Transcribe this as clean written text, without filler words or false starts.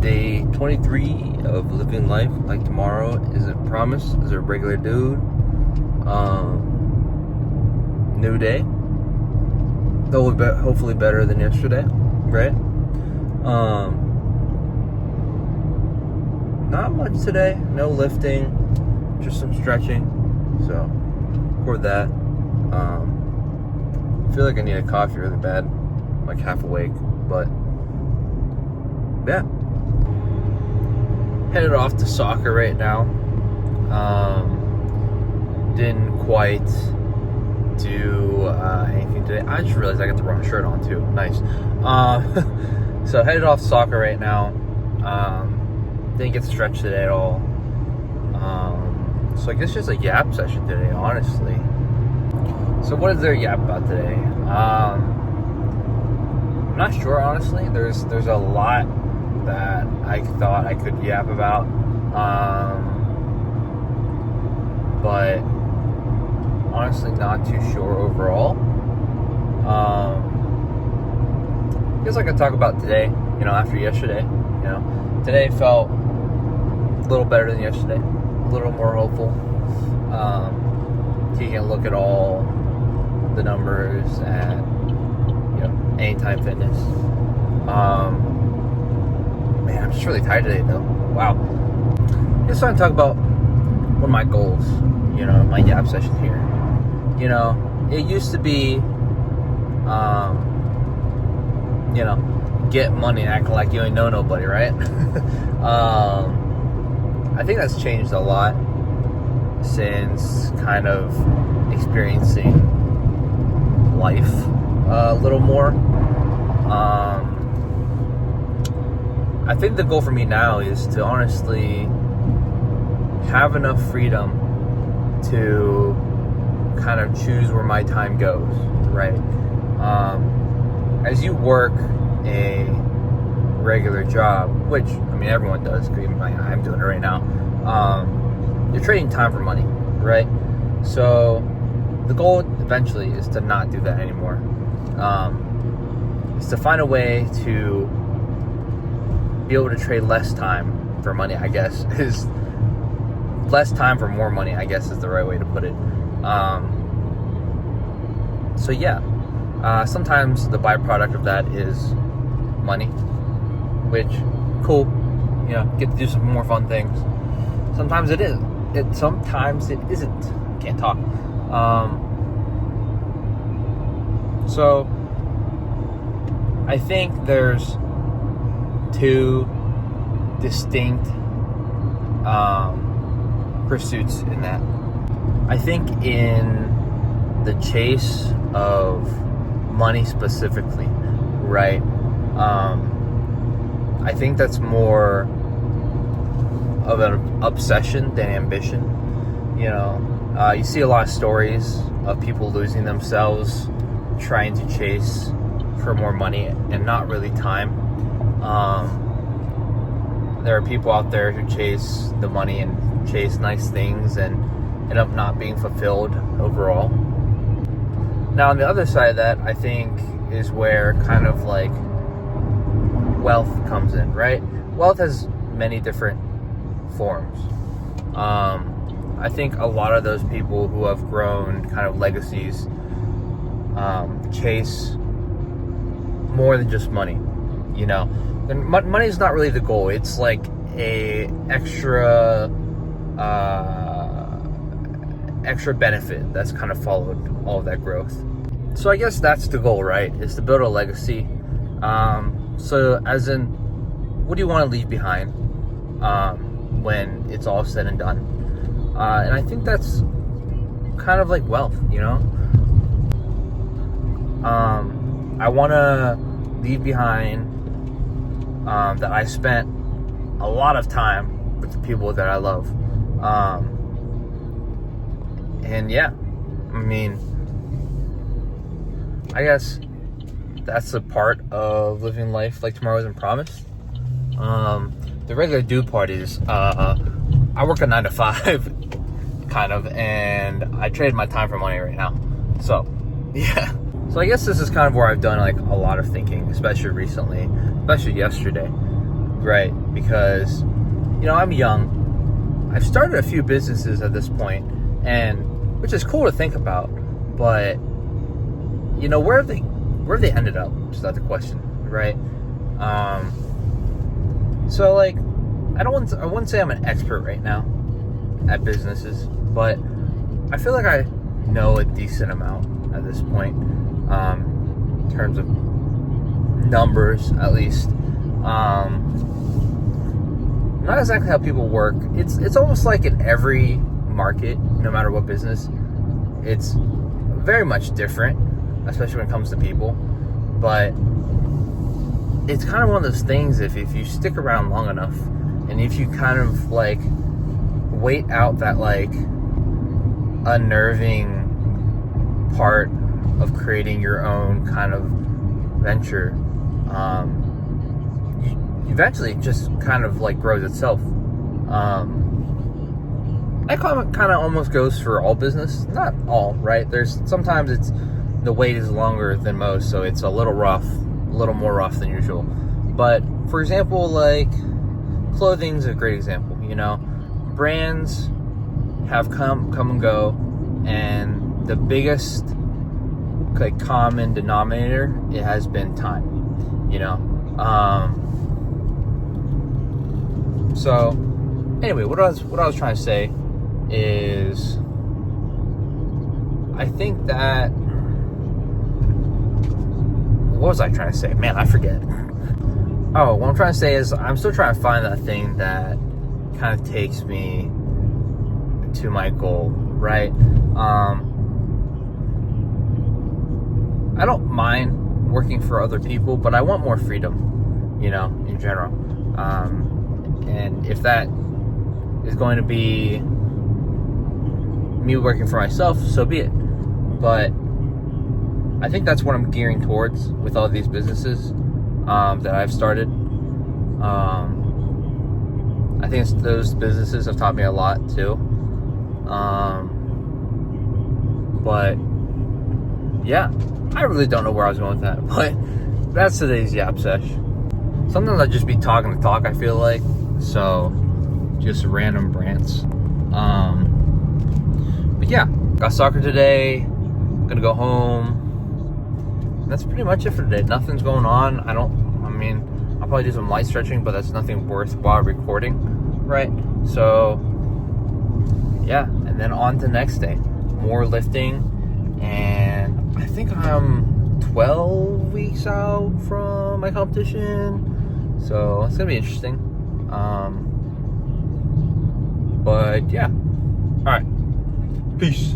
Day 23 of living life like tomorrow isn't promised as a regular dude. New day. Hopefully better than yesterday, right? Not much today. No lifting, just some stretching. So, record that. I feel like I need a coffee really bad. I'm like half awake, but yeah. Headed off to soccer right now. Didn't quite do anything today. I just realized I got the wrong shirt on too. Nice. So headed off to soccer right now. Didn't get to stretch today at all. So I guess just a yap session today, honestly. So what is there to yap about today? I'm not sure, honestly. There's a lot that I thought I could yap about, but honestly not too sure overall. I guess I could talk about today, after yesterday. Today felt a little better than yesterday, a little more hopeful. Taking a look at all the numbers at Anytime Fitness. Man, I'm just really tired today though. Wow. Just want to talk about one of my goals, my yap session here. It used to be, get money acting like you ain't know nobody, right? I think that's changed a lot since kind of experiencing life a little more. I think the goal for me now is to honestly have enough freedom to kind of choose where my time goes, right? As you work a regular job, which, everyone does, I'm doing it right now, you're trading time for money, right? So the goal eventually is to not do that anymore. Is to find a way to be able to trade less time for money, I guess, is less time for more money, I guess is the right way to put it. So yeah, sometimes the byproduct of that is money, which, cool, get to do some more fun things. Sometimes it is. Sometimes it isn't. Can't talk. So I think there's two distinct pursuits in that. I think in the chase of money specifically, right? I think that's more of an obsession than ambition. You see a lot of stories of people losing themselves trying to chase for more money and not really time. There are people out there who chase the money and chase nice things and end up not being fulfilled overall. Now, on the other side of that, I think is where kind of like wealth comes in, right? Wealth has many different forms. I think a lot of those people who have grown kind of legacies chase more than just money, And money is not really the goal. It's like a extra benefit that's kind of followed all of that growth. So I guess that's the goal, right? Is to build a legacy. So as in, what do you want to leave behind when it's all said and done? And I think that's kind of like wealth, I want to leave behind that I spent a lot of time with the people that I love. And yeah, I guess that's a part of living life like tomorrow isn't promised. The regular dude part is I work a 9 to 5 kind of, and I trade my time for money right now. So yeah, so I guess this is kind of where I've done like a lot of thinking, especially recently, especially yesterday. right? Because, I'm young. I've started a few businesses at this point, and which is cool to think about, but where have they ended up? Is that the question, right? So like, I wouldn't say I'm an expert right now at businesses, but I feel like I know a decent amount at this point, in terms of numbers, at least. Not exactly how people work. It's almost like in every market, no matter what business, it's very much different, especially when it comes to people. But it's kind of one of those things, if you stick around long enough, and if you kind of like wait out that like unnerving part of creating your own kind of venture, eventually it just kind of like grows itself. That kind of almost goes for all business. Not all, right? There's sometimes the wait is longer than most, so it's a little more rough than usual. But for example, like clothing's a great example. Brands have come and go, and the biggest like common denominator, it has been time. So anyway, what I was trying to say is, I think that, what was I trying to say? Man, I forget. Oh, what I'm trying to say is, I'm still trying to find that thing that kind of takes me to my goal, right? I don't mind working for other people, but I want more freedom, in general. And if that is going to be me working for myself, so be it. But I think that's what I'm gearing towards with all these businesses that I've started. I think those businesses have taught me a lot too. But yeah, I really don't know where I was going with that. But that's today's Yap Sesh. Sometimes I just be talking the talk, I feel like. So just random rants. But yeah, got soccer today. Gonna go home. That's pretty much it for today. Nothing's going on. I'll probably do some light stretching, but that's nothing worthwhile recording, right? So yeah, and then on to next day. More lifting, and I think I'm 12 weeks out from my competition, so it's gonna be interesting. But yeah, all right, peace.